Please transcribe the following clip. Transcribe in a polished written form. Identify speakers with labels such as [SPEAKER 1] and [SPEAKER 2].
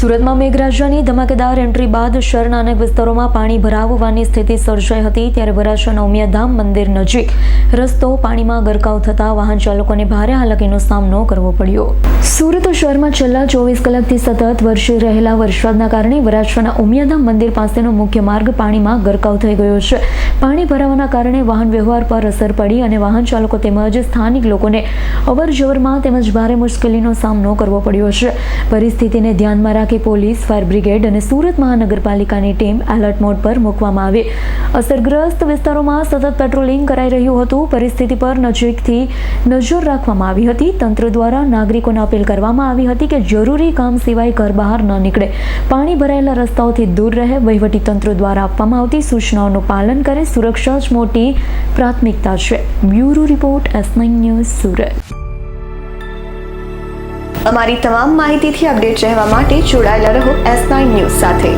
[SPEAKER 1] સુરતમાં મેઘરાજાની ધમાકેદાર એન્ટ્રી બાદ શહેરના અનેક વિસ્તારોમાં પાણી ભરાવવાની સ્થિતિ સર્જાઈ હતી। ત્યારે વરાછાના ઉમિયાધામ મંદિર નજીક રસ્તો પાણીમાં ગરકાવ થતા વાહન ચાલકોને ભારે હાલાકીનો સામનો કરવો પડ્યો। સુરત શહેરમાં છેલ્લા 24 કલાકથી સતત વરસી રહેલા વરસાદના કારણે વરાછાના ઉમિયાધામ મંદિર પાસેનો મુખ્ય માર્ગ પાણીમાં ગરકાવ થઈ ગયો છે। પાણી ભરાવાના કારણે વાહન વ્યવહાર પર અસર પડી અને વાહન ચાલકો તેમજ સ્થાનિક લોકોને અવરજવરમાં તેમજ ભારે મુશ્કેલીનો સામનો કરવો પડ્યો છે। પરિસ્થિતિને ધ્યાનમાં રાખી પોલીસ, ફાયર બ્રિગેડ અને સુરત મહાનગરપાલિકાની ટીમ એલર્ટ મોડ પર મૂકવામાં આવી। અસરગ્રસ્ત વિસ્તારોમાં સતત પેટ્રોલિંગ કરાઈ રહ્યું હતું। પરિસ્થિતિ પર નજીકથી નજર રાખવામાં આવી હતી। તંત્ર દ્વારા નાગરિકોને અપીલ કરવામાં આવી હતી કે જરૂરી કામ સિવાય ઘર બહાર ન નીકળે, પાણી ભરાયેલા રસ્તાઓથી દૂર રહે, વહીવટી તંત્ર દ્વારા આપવામાં આવતી સૂચનાઓનું પાલન કરે, સુરક્ષા જ મોટી પ્રાથમિકતા છે। Bureau report S9 news Surat.
[SPEAKER 2] અમારી તમામ માહિતીથી અપડેટ રહેવા માટે જોડાયેલા રહો S9 ન્યૂઝ સાથે।